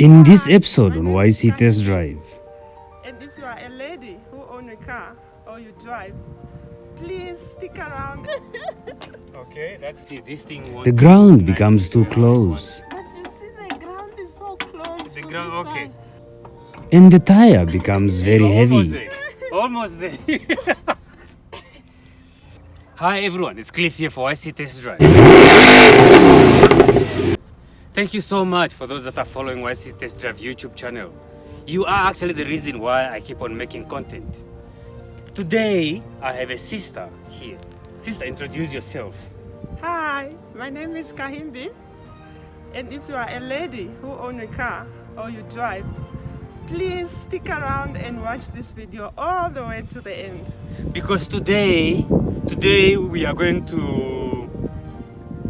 In this episode on YC Test Drive. And if you are a lady who own a car or you drive, please stick around. Okay, let's see. This thing won't The ground becomes too close. But you see the ground is so close. The to ground, this okay. side. And the tire becomes very Almost heavy. there. Almost there. Hi everyone, it's Cliff here for YC Test Drive. Thank you so much for those that are following YC Test Drive YouTube channel. You are actually the reason why I keep on making content. Today, I have a sister here. Sister, introduce yourself. Hi, my name is Kahimbi. And if you are a lady who own a car or you drive, please stick around and watch this video all the way to the end. Because today we are going to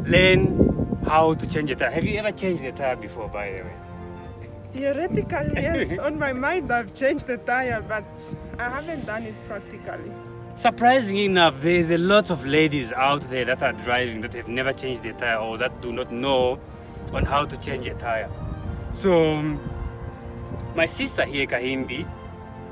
learn how to change a tire. Have you ever changed a tire before, by the way? Theoretically, yes. On my mind, I've changed the tire, but I haven't done it practically. Surprisingly enough, there's a lot of ladies out there that are driving that have never changed their tire or that do not know on how to change a tire. So, my sister here, Kahimbi,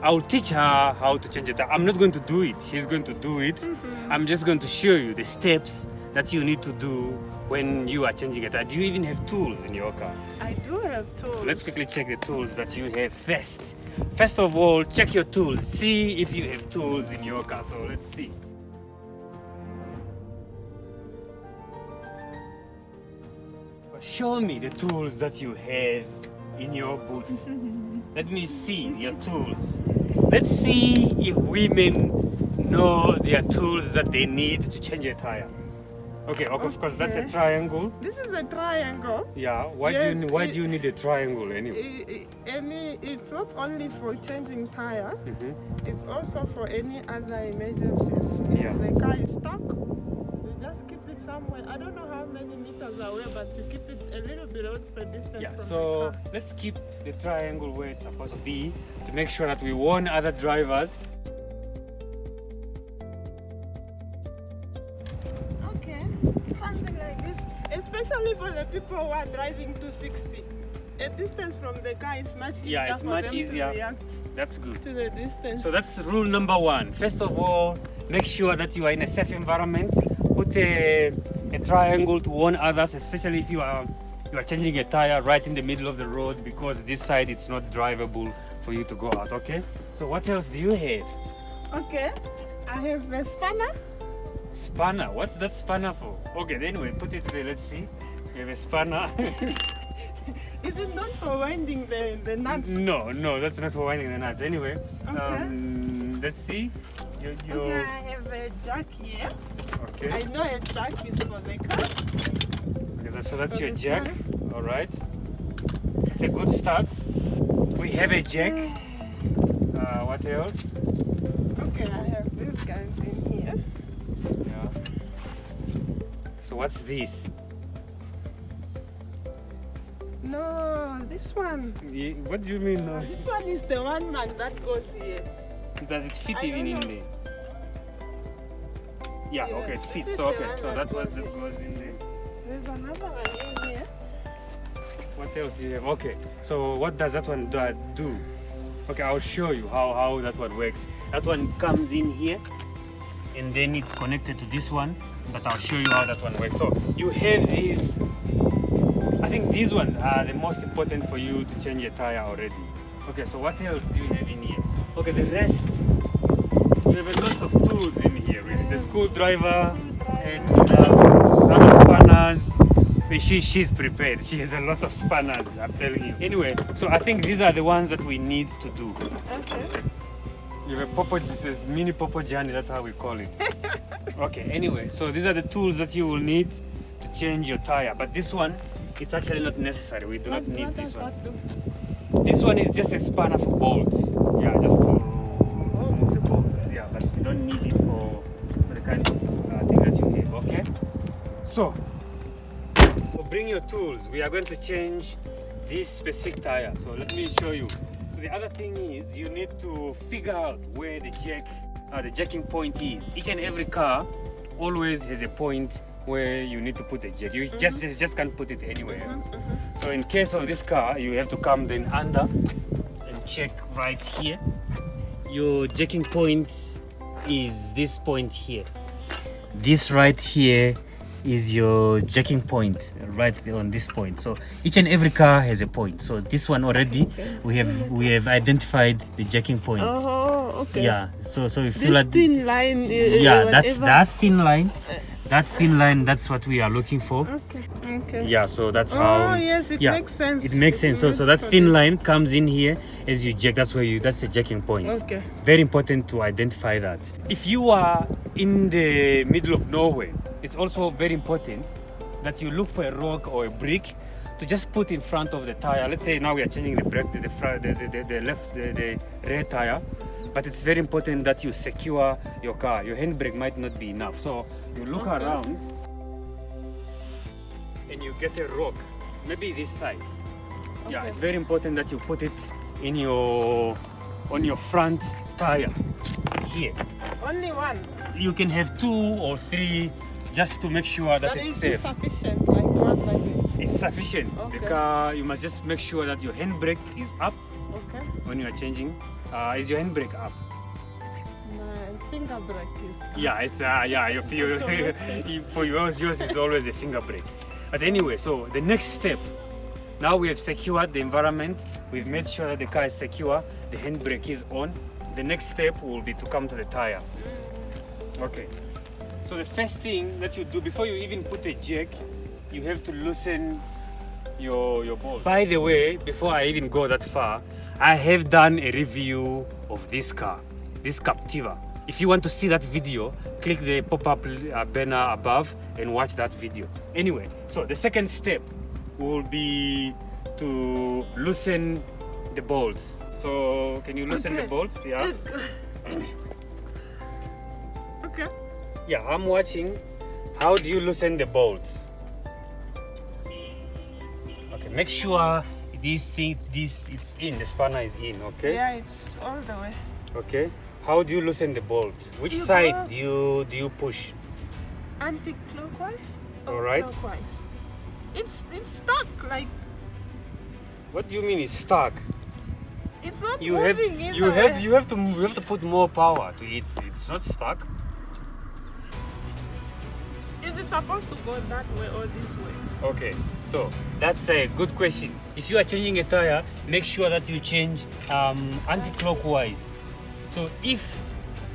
I'll teach her how to change a tire. I'm not going to do it. She's going to do it. I'm just going to show you the steps that you need to do when you are changing a tire. Do you even have tools in your car? I do have tools. Let's quickly check the tools that you have first. First of all, check your tools. See if you have tools in your car. So let's see. Show me the tools that you have in your boot. Let me see your tools. Let's see if women know their tools that they need to change a tire. Okay, of course, that's a triangle. This is a triangle. Yeah, why do you need a triangle anyway? It's not only for changing tire, it's also for any other emergencies. Yeah. If the car is stuck, you just keep it somewhere. I don't know how many meters away, but you keep it a little bit out of a distance Yeah, from so the car. let's keep the triangle where it's supposed to be to make sure that we warn other drivers. Okay, something like this, especially for the people who are driving 260. A distance from the car is much easier. Yeah, it's for much them to easier. react That's good. to the distance. So that's rule number one. First of all, make sure that you are in a safe environment. Put a triangle to warn others, especially if you are changing a tire right in the middle of the road, because this side it's not drivable for you to go out. Okay. So what else do you have? Okay, I have a spanner. Spanner. What's that spanner for? Okay, anyway, put it there. Let's see. We have a spanner. Is it not for winding the nuts? No, that's not for winding the nuts. Anyway, Okay. let's see. Okay, I have a jack here. Okay. I know a jack is for the car. Okay, so that's For your the jack. tire. All right. That's a good start. We have a jack. What else? Okay, I have these guys in here. Yeah. So what's this? No, this one. What do you mean? This one is the one man that goes here. Does it fit I even in don't know. there? Yeah. Yeah, Okay, it this fits. is So the okay, one so that that one goes that goes in there. There's another one in here. What else do you have? Okay, so what does that one do? Okay, I'll show you how that one works. That one comes in here and then it's connected to this one, but I'll show you how that one works. So you have these. I think these ones are the most important for you to change your tire already. Okay, so what else do you have in here? Okay, the rest, you have a lot of tools in here really. The screwdriver and other spanners. She's prepared. She has a lot of spanners, I'm telling you. Anyway, so I think these are the ones that we need to do. Okay. You have a popo, this is mini popo journey, that's how we call it. Okay, anyway, so these are the tools that you will need to change your tire. But this one, it's actually not necessary. We do not need What this does one. that do? This one is just a spanner for bolts. Yeah, just to remove the bolts. Yeah, but you don't need it for the kind of thing that you have, okay? So, bring your tools. We are going to change this specific tire. So let me show you. The other thing is you need to figure out where the jacking point is. Each and every car always has a point where you need to put a jack. You just can't put it anywhere else. So in case of this car, you have to come then under and check right here. Your jacking point is this point here. This right here is your jacking point, right on this point. So each and every car has a point. So this one already we have identified the jacking point. Oh, okay. Yeah. So if you feel This like thin line. yeah, that's that thin line. That thin line, that's what we are looking for. Okay. Okay. Yeah, so that's how. Oh yes, it makes sense. It makes sense. So that thin line comes in here as you jack. That's the jacking point. Okay. Very important to identify that. If you are in the middle of nowhere, it's also very important that you look for a rock or a brick to just put in front of the tire. Let's say now we are changing the brake, the rear tire. But it's very important that you secure your car. Your handbrake might not be enough. So you look around and you get a rock, maybe this size. Okay. Yeah, it's very important that you put it in on your front tire here. Only one. You can have 2 or 3 just to make sure that it's safe. Is sufficient, like one like this? It's sufficient. Okay. The car, you must just make sure that your handbrake is up when you are changing. Is your handbrake up? My finger brake is up. Yeah, it's for yours is always a finger brake. But anyway, so the next step, now we have secured the environment, we've made sure that the car is secure, the handbrake is on. The next step will be to come to the tire. Okay. So the first thing that you do before you even put a jack, you have to loosen your bolt. By the way, before I even go that far, I have done a review of this car, this Captiva. If you want to see that video, click the pop-up banner above and watch that video. Anyway, so the second step will be to loosen the bolts. So can you loosen the bolts? Yeah. Let's go. Okay. Yeah, I'm watching. How do you loosen the bolts? Okay, make sure it's in, the spanner is in, okay? Yeah, it's all the way. Okay. How do you loosen the bolt? Which side do you push? Anti-clockwise or Alright. clockwise? It's stuck, like What do you mean it's stuck? it's not You moving have to put more power to it. It's not stuck. Is it supposed to go that way or this way? Okay, so that's a good question. If you are changing a tire, make sure that you change anti-clockwise. So if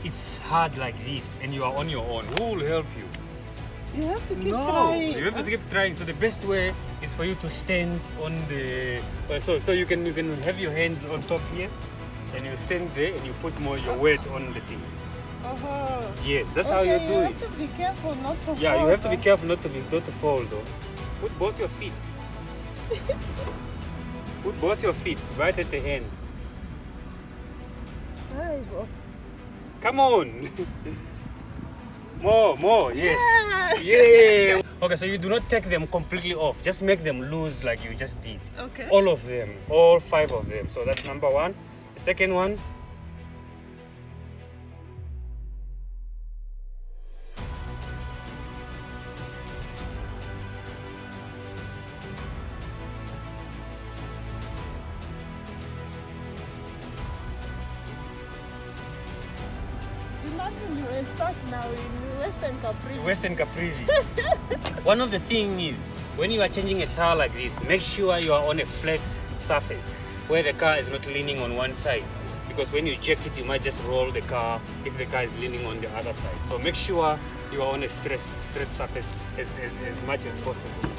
it's hard like this and you are on your own, who will help you? You have to keep trying. You have to keep trying. So the best way is for you to stand on the so you can have your hands on top here and you stand there and you put more your weight on the thing. Yes, that's how you do You it. have to be careful not to fall. Yeah, you have to be careful not to fall though. Put both your feet. Put both your feet right at the end. There you go. Come on. More, yes. Yeah. Yeah. Okay, so you do not take them completely off. Just make them loose like you just did. Okay. All of them, all 5 of them. So that's number 1. The second one. Imagine you were stuck now in Western Capri. Western Caprivi. One of the things is, when you are changing a tire like this, make sure you are on a flat surface where the car is not leaning on one side. Because when you jack it, you might just roll the car if the car is leaning on the other side. So make sure you are on a straight surface as much as possible.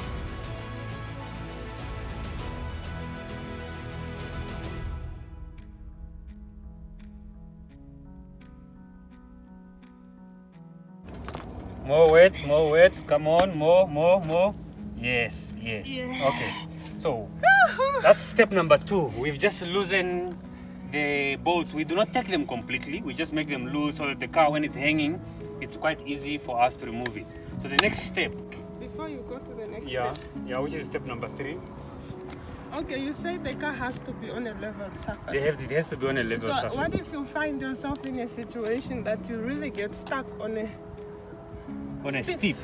More weight, come on, more. Yes. Yeah. Okay, so that's step number 2. We've just loosened the bolts. We do not take them completely, we just make them loose so that the car, when it's hanging, it's quite easy for us to remove it. So the next step. Before you go to the next step. Yeah, which is step number 3. Okay, you say the car has to be on a level surface. It has to be on a level surface. What if you find yourself in a situation that you really get stuck on a steep.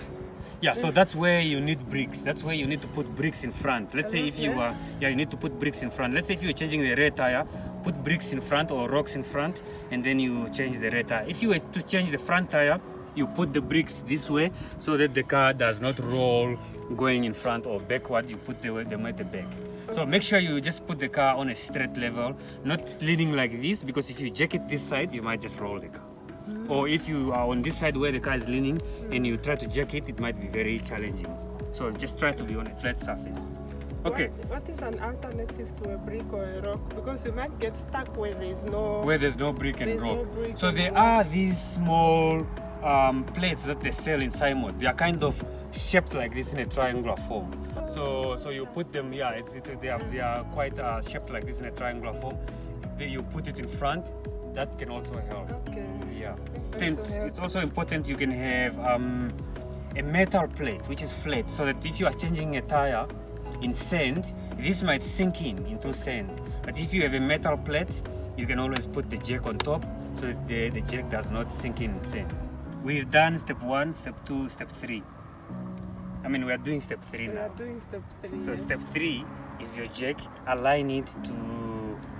Yeah, so that's where you need bricks. That's where you need to put bricks in front. Let's say if you are, you need to put bricks in front. Let's say if you're changing the rear tire, put bricks in front or rocks in front, and then you change the rear tire. If you were to change the front tire, you put the bricks this way so that the car does not roll going in front or backward. You put them at the back. So make sure you just put the car on a straight level, not leaning like this, because if you jack it this side, you might just roll the car. Or if you are on this side where the car is leaning and you try to jack it, it might be very challenging. So just try to be on a flat surface. Okay. What is an alternative to a brick or a rock? Because you might get stuck where there's no brick and rock. No brick so there are these small plates that they sell in Simon. They are kind of shaped like this in a triangular form. So you put them, they are quite shaped like this in a triangular form. Then you put it in front. That can also help. Okay. Yeah. It's also important you can have a metal plate which is flat, so that if you are changing a tire in sand, this might sink into sand. But if you have a metal plate, you can always put the jack on top so that the jack does not sink in sand. We've done step 1, step 2, step 3. I mean, we are doing step 3 now. We are doing step 3. So step 3 is your jack. Align it to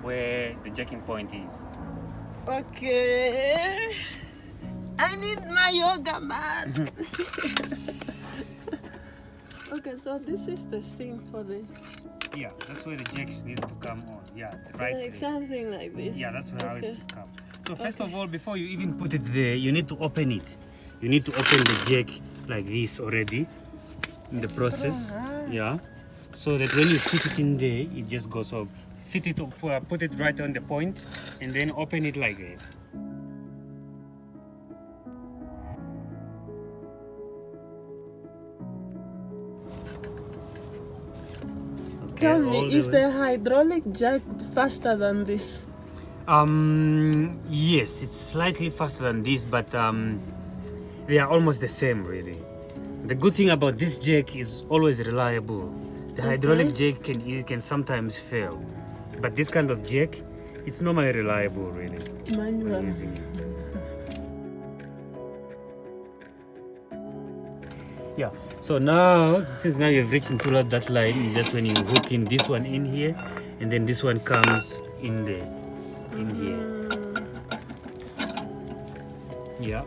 where the jacking point is. Okay. I need my yoga mat. Okay, so this is the thing for the... Yeah, that's where the jack needs to come on. Yeah, right like there. something like this. Yeah, that's how it should come. So first of all, before you even put it there, you need to open it. You need to open the jack like this already in the process. Strong, huh? Yeah, so that when you put it in there, it just goes up. Fit it up, put it right on the point, and then open it like that. Okay, Tell me, is the hydraulic jack faster than this? Yes, it's slightly faster than this, but they are almost the same, really. The good thing about this jack is always reliable. The hydraulic jack can sometimes fail, but this kind of jack, it's normally reliable, really. Manual. Yeah, so now, since now you've reached into that line, that's when you hook in this one in here, and then this one comes in there, here. Yeah,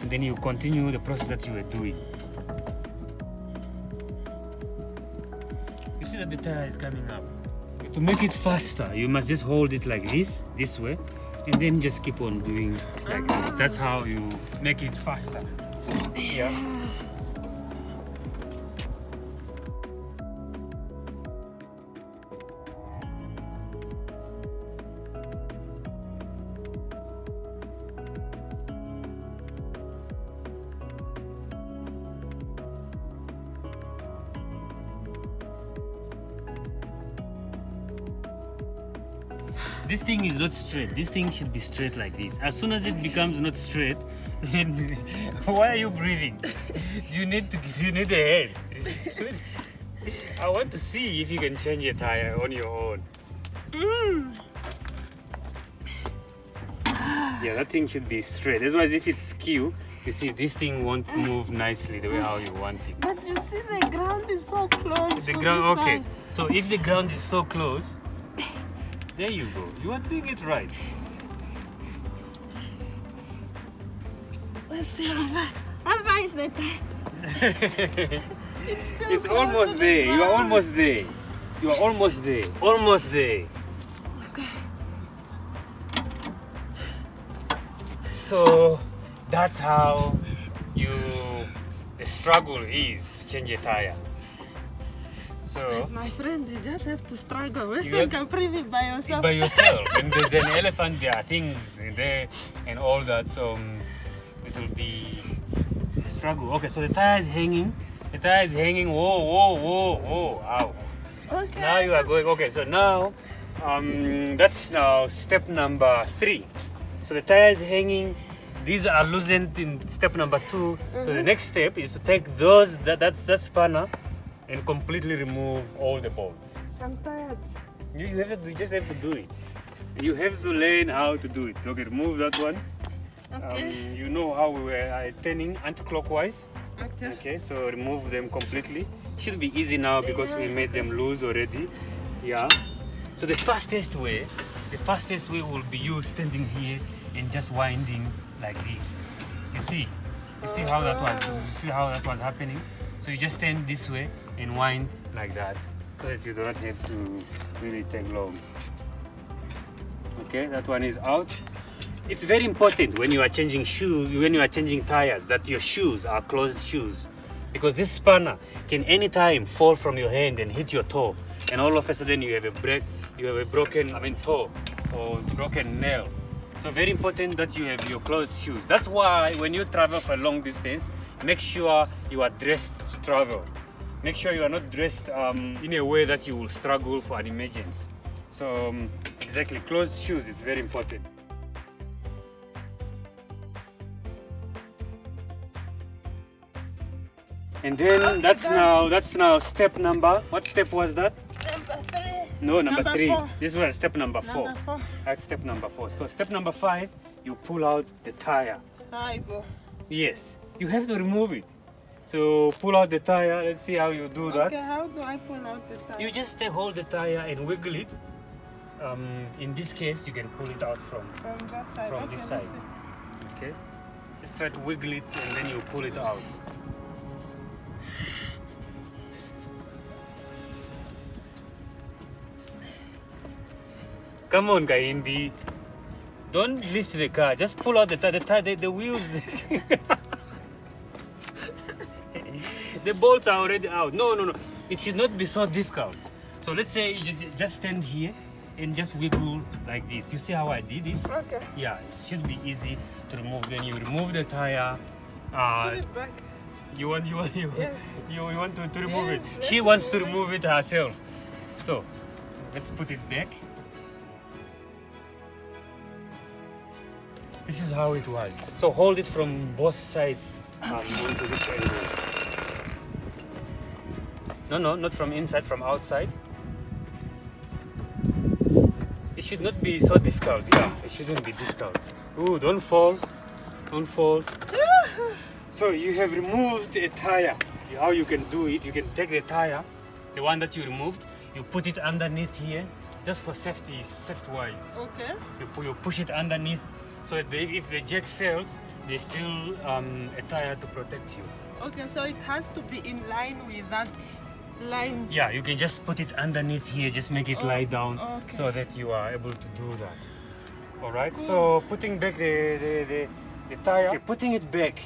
and then you continue the process that you were doing. You see that the tire is coming up. To make it faster, you must just hold it like this way, and then just keep on doing like this. That's how you make it faster. Yeah. This thing is not straight. This thing should be straight like this. As soon as it becomes not straight, then why are you breathing? Do you need a head? I want to see if you can change your tire on your own. Yeah, that thing should be straight. Otherwise, if it's skew, you see this thing won't move nicely the way how you want it. But you see the ground is so close. The ground, okay. So if the ground is so close, there you go. You are doing it right. Let's see how far is the time? It's almost there. You are almost there. You are almost there. Almost there. Okay. So that's how the struggle is to change a tire. So my friend, you just have to struggle. Western Capri by yourself. By yourself. And there's an elephant, there are things there and all that. So it will be a struggle. Okay, so the tire is hanging. The tire is hanging. Whoa, whoa, whoa, whoa. Ow. Okay. Now you are going. Okay, so now that's now step number 3. So the tire is hanging. These are loosened in step number 2. So the next step is to take that spanner and completely remove all the bolts. I'm tired. You just have to do it. You have to learn how to do it. Okay, remove that one. Okay. You know how we were turning anti-clockwise. Okay. Okay, so remove them completely. Should be easy now because we made them loose already. Yeah. So the fastest way will be you standing here and just winding like this. You see how that was. You see how that was happening. So you just stand this way and wind like that, so that you do not have to really take long. Okay, that one is out. It's very important when you are changing shoes, when you are changing tires, that your shoes are closed shoes, because this spanner can anytime fall from your hand and hit your toe, and all of a sudden you have a broken toe or broken nail. So very important that you have your closed shoes. That's why when you travel for a long distance, make sure you are dressed to travel. Make sure you are not dressed in a way that you will struggle for an emergency. So exactly, closed shoes is very important. And then that's now step number. What step was that? Number 3. No, number 3. 4. This was step number 4. Number 4. That's step number 4. So step number 5, you pull out the tire. Yes, you have to remove it. So pull out the tire. Let's see how you do that. Okay, how do I pull out the tire? You just hold the tire and wiggle it. In this case, you can pull it out from that side. from Okay, this let's side. see. Okay, just try to wiggle it and then you pull it out. Come on, Kaimbi. Don't lift the car. Just pull out the tire. The wheels. The bolts are already out. No. It should not be so difficult. So let's say you just stand here and just wiggle like this. You see how I did it? Okay. Yeah, it should be easy to remove. Then you remove the tire. Put it back. You want Yes. you want to remove Yes, it. let's She wants to remove remove it herself. So let's put it back. This is how it was. So hold it from both sides onto this angle. No, not from inside, from outside. It should not be so difficult. Yeah, it shouldn't be difficult. Ooh, don't fall. Don't fall. So you have removed a tire. How you can do it, you can take the tire, the one that you removed, you put it underneath here, just for safety-wise. Okay. You push it underneath, so that if the jack fails, there's still a tire to protect you. Okay, so it has to be in line with that line. Yeah, you can just put it underneath here, just make it lie down, okay. so that you are able to do that. All right. So putting back the tire, okay, putting it back.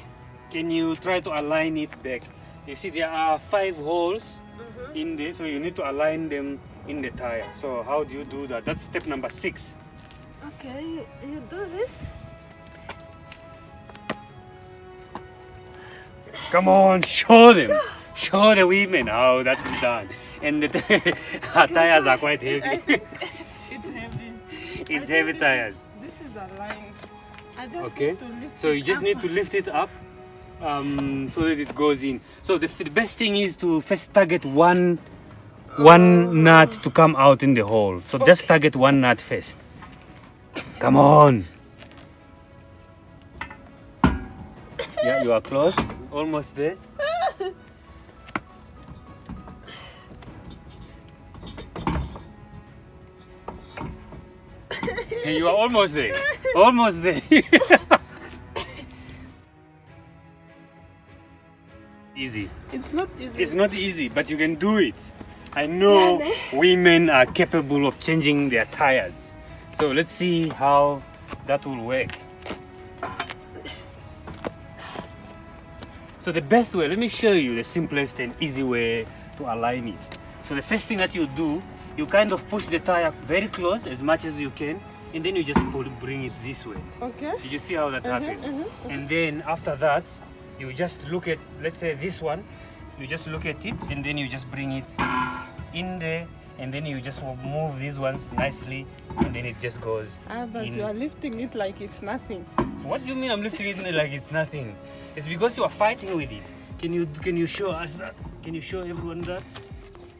Can you try to align it back? You see there are 5 holes in there, so you need to align them in the tire. So how do you do that? That's step number 6. Okay, you do this. Come on, show them. Show the women how that is done. And the tires are quite I heavy. think it's heavy. It's heavy tires. This is aligned. I just Okay, need to lift so you it just up. need to lift it up so that it goes in. So the best thing is to first target one nut to come out in the hole. So just target one nut first. Come on. Yeah, you are close, almost there. Hey, you are almost there. Almost there. Easy. It's not easy. It's not easy, but you can do it. I know women are capable of changing their tires. So let's see how that will work. So the best way, let me show you the simplest and easy way to align it. So the first thing that you do, you kind of push the tire very close as much as you can, and then you just bring it this way. Okay. Did you see how that happened? And then after that, you just look at, let's say this one, you just look at it and then you just bring it in there, and then you just move these ones nicely, and then it just goes But in. you are lifting it like it's nothing. What do you mean I'm lifting it like it's nothing? It's because you are fighting with it. Can you show us that? Can you show everyone that?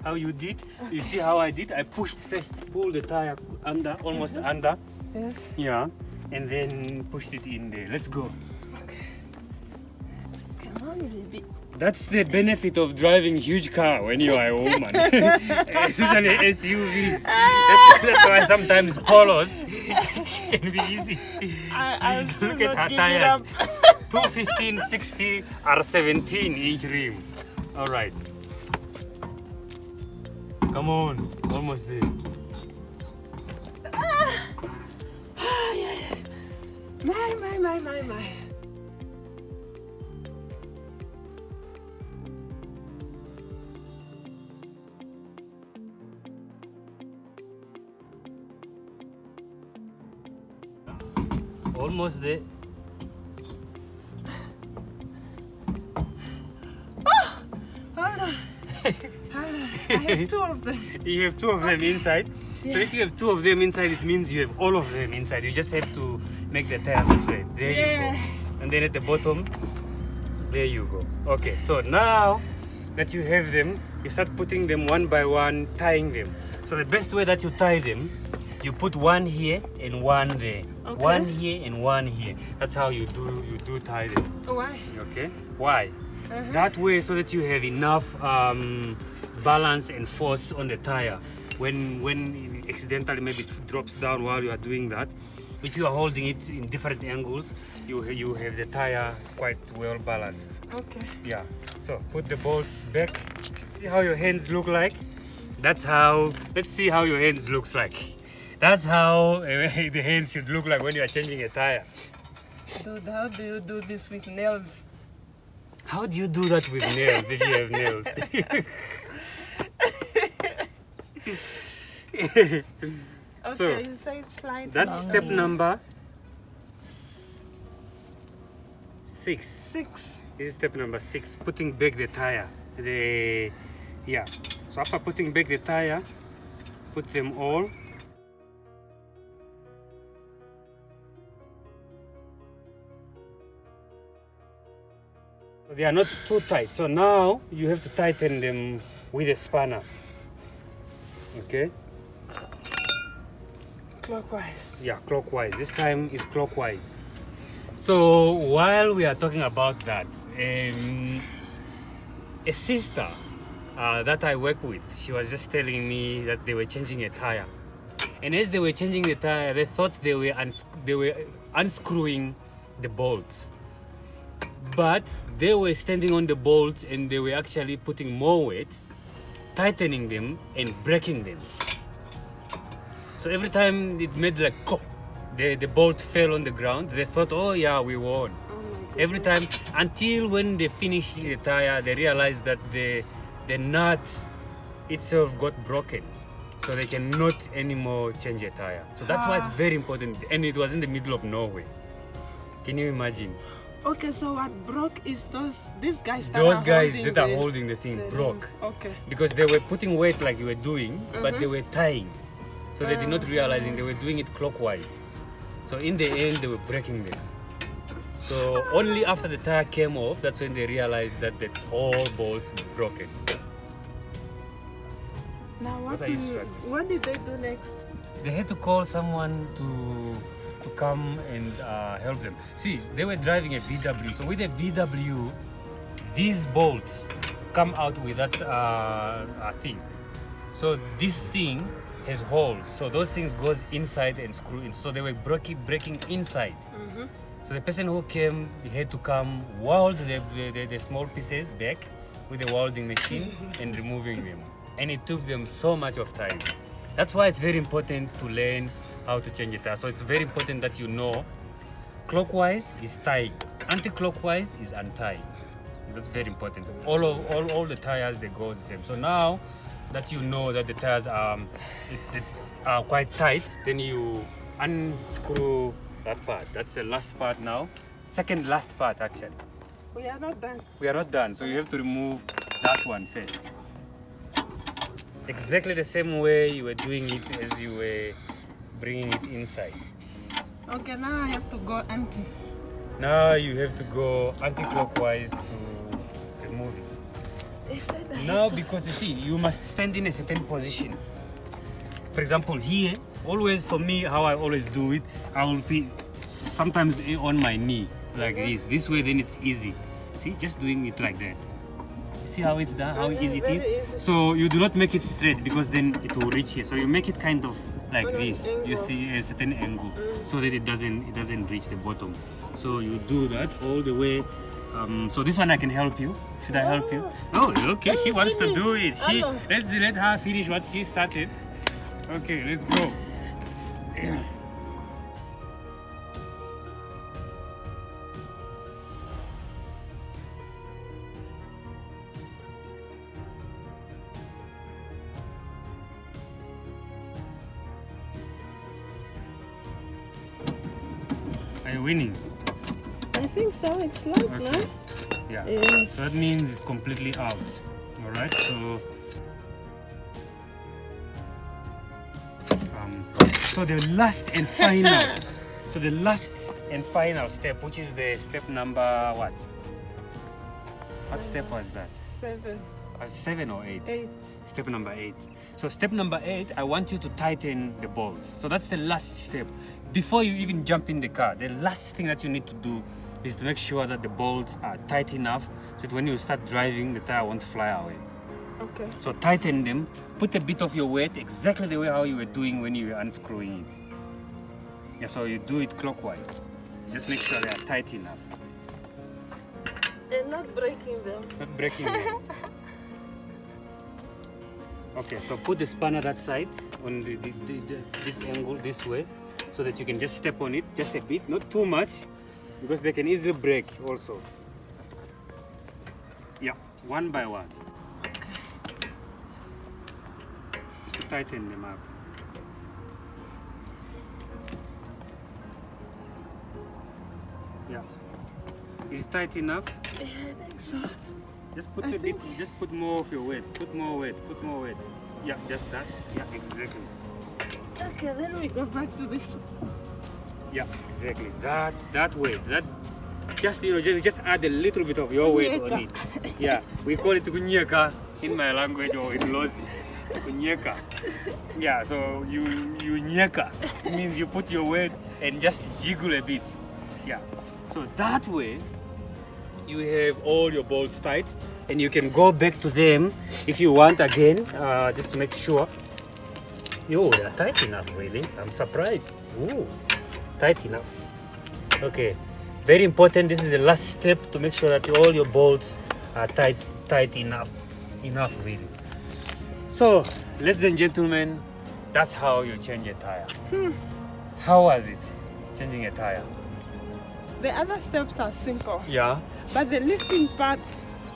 How you did? You see how I did? I pushed first, pulled the tire under, almost under. Yes. Yeah. And then pushed it in there. Let's go. Okay. Come on, baby. That's the benefit of driving huge car when you are a woman. Especially SUVs. That's why sometimes polos can be easy. I Just still look at not her give it tires. up. 215, 60 or 17-inch rim. All right. Come on, almost there. My. Almost there. Hold on. I have two of them. You have two of them inside. So if you have two of them inside, it means you have all of them inside. You just have to make the tires straight. There you go. And then at the bottom, there you go. Okay, so now that you have them, you start putting them one by one, tying them. So the best way that you tie them, you put one here and one there. Okay. One here and one here. That's how you do tie them. Why? Okay? Why? That way, so that you have enough balance and force on the tire. When accidentally maybe it drops down while you are doing that, if you are holding it in different angles, you have the tire quite well balanced. Okay. Yeah. So put the bolts back. See how your hands look like? That's how. Let's see how your hands looks like. That's how the hands should look like when you are changing a tire. Dude, how do you do this with nails? How do you do that with nails if you have nails? Okay, So, you say it's slightly that's longer. step number 6. 6. This is step number 6, putting back the tire. Yeah. So after putting back the tire, put them all. They are not too tight. So now you have to tighten them with a spanner. Okay? Clockwise. Yeah, clockwise. This time is clockwise. So while we are talking about that, a sister that I work with, she was just telling me that they were changing a tire. And as they were changing the tire, they thought they were unscrewing the bolts. But they were standing on the bolts and they were actually putting more weight, tightening them and breaking them. So every time it made like the bolt fell on the ground, they thought, oh yeah, we won. Every time, until when they finished the tire, they realized that the nut itself got broken. So they cannot anymore change a tire. So that's why it's very important. And it was in the middle of nowhere. Can you imagine? Okay, so what broke is these guys that Those are guys holding that are holding the thing broke. Okay. Because they were putting weight like you were doing, but they were tying. So they did not realizing they were doing it clockwise. So in the end, they were breaking them. So only after the tire came off, that's when they realized that all bolts were broken. Now What are you struggling? what did they do next? They had to call someone to come and help them. See, they were driving a VW. So with a VW, these bolts come out with that thing. So this thing has holes. So those things goes inside and screw in. So they were breaking inside. So the person who came, he had to come, weld the small pieces back with a welding machine and removing them. And it took them so much of time. That's why it's very important to learn how to change a tire. So it's very important that you know clockwise is tying, anti-clockwise is untying. That's very important. All the tires, they go the same. So now that you know that the tires are quite tight, then you unscrew that part. That's the last part now. Second last part actually. We are not done. We are not done, so you have to remove that one first. Exactly the same way you were doing it as you were bringing it inside. Okay, now I have to go anti. Now you have to go anti-clockwise to remove it. They said I Now, have to. because you see, you must stand in a certain position. For example, here, always for me, how I always do it, I will be sometimes on my knee like this. This way, then it's easy. See, just doing it like that. See how it's done, how easy it very is? easy. So you do not make it straight because then it will reach here. So you make it kind of like On an this. You angle. see a certain angle so that it doesn't reach the bottom. So you do that all the way. So this one I can help you. Should I help you? Oh, okay. She wants to do it. Let's let her finish what she started. Okay, let's go. Are you winning? I think so. It's like Okay. no? Yeah. Yes. So that means it's completely out. All right. So. So the last and final. So the last and final step, which is the step number what? What step was that? 7, Was it 7 or 8? 8. Step number 8. So step number 8, I want you to tighten the bolts. So that's the last step. Before you even jump in the car, the last thing that you need to do is to make sure that the bolts are tight enough so that when you start driving, the tire won't fly away. Okay. So tighten them, put a bit of your weight exactly the way how you were doing when you were unscrewing it. Yeah, so you do it clockwise. Just make sure they are tight enough. And not breaking them. Not breaking them. Okay, so put the spanner that side on this angle this way so that you can just step on it just a bit, not too much because they can easily break also. Yeah, one by one. Just to tighten them up. Yeah. Is it tight enough? Yeah, I think so. Just put a bit, just put more of your weight. Put more weight, put more weight. Yeah, just that. Yeah, exactly. Okay, then we go back to this. Yeah, exactly. That weight. That just just add a little bit of your weight on it. Yeah, we call it kunyeka in my language or in Lozi. Kunyeka. Yeah, so you nyeka means you put your weight and just jiggle a bit. Yeah. So that way you have all your bolts tight and you can go back to them if you want again, just to make sure. Yo, they're tight enough really. I'm surprised. Ooh, tight enough. Okay, very important. This is the last step to make sure that all your bolts are tight enough really. So, ladies and gentlemen, that's how you change a tire. How was it, changing a tire? The other steps are simple, Yeah. but the lifting part,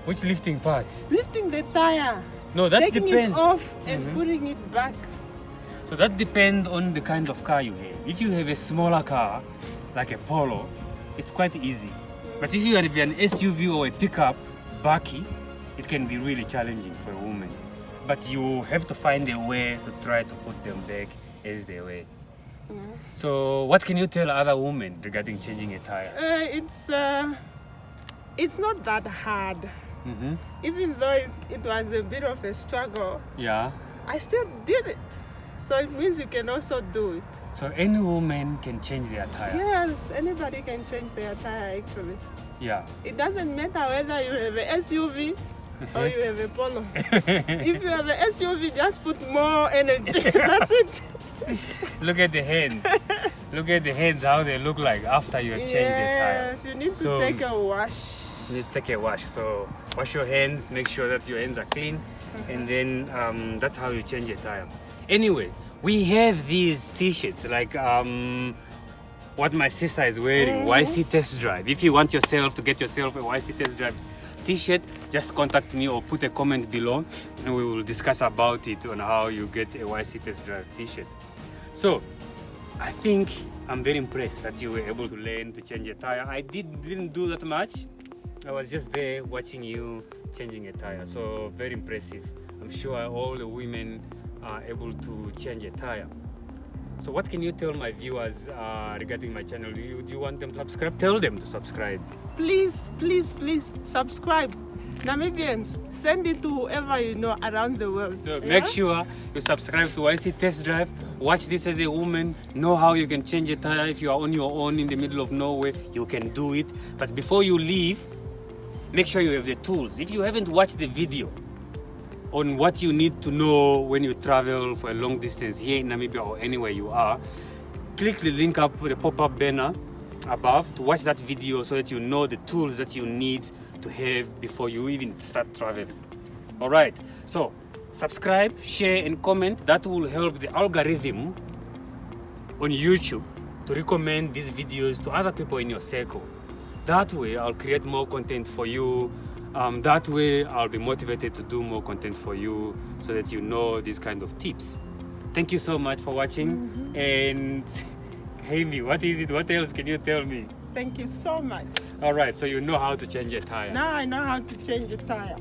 Which lifting part? lifting the tire, No, that taking depends. it off and putting it back. So that depends on the kind of car you have. If you have a smaller car, like a Polo, it's quite easy. But if you have an SUV or a pickup, bakkie, it can be really challenging for a woman. But you have to find a way to try to put them back as they were. So what can you tell other women regarding changing a tire? It's not that hard. Mm-hmm. Even though it was a bit of a struggle, Yeah. I still did it. So it means you can also do it. So any woman can change their tire. Yes, anybody can change their tire actually. Yeah. It doesn't matter whether you have a SUV or you have a Polo. If you have a SUV, just put more energy. That's it. Look at the hands. Look at the hands, how they look like after you have changed the tire. Yes, you need to So- take a wash. You need to take a wash. So wash your hands, make sure that your hands are clean, and then that's how you change a tire. Anyway, we have these t-shirts like what my sister is wearing, YC Test Drive. If you want to get yourself a YC Test Drive t-shirt, just contact me or put a comment below and we will discuss about it on how you get a YC Test Drive t-shirt. So I think I'm very impressed that you were able to learn to change a tire. I didn't do that much. I was just there watching you changing a tire. So very impressive. I'm sure all the women are able to change a tire. So what can you tell my viewers regarding my channel? Do you want them to subscribe? Tell them to subscribe. Please, please, please subscribe. Namibians, send it to whoever you know around the world. So Yeah? make sure you subscribe to YC Test Drive. Watch this as a woman. Know how you can change a tire. If you are on your own in the middle of nowhere, you can do it. But before you leave, make sure you have the tools. If you haven't watched the video on what you need to know when you travel for a long distance here in Namibia or anywhere you are, click the link up with the pop-up banner above to watch that video so that you know the tools that you need to have before you even start traveling. All right, so subscribe, share and comment. That will help the algorithm on YouTube to recommend these videos to other people in your circle. That way I'll create more content for you. That way I'll be motivated to do more content for you so that you know these kind of tips. Thank you so much for watching. And Amy, what is it? What else can you tell me? Thank you so much. All right, so you know how to change a tire. Now I know how to change a tire.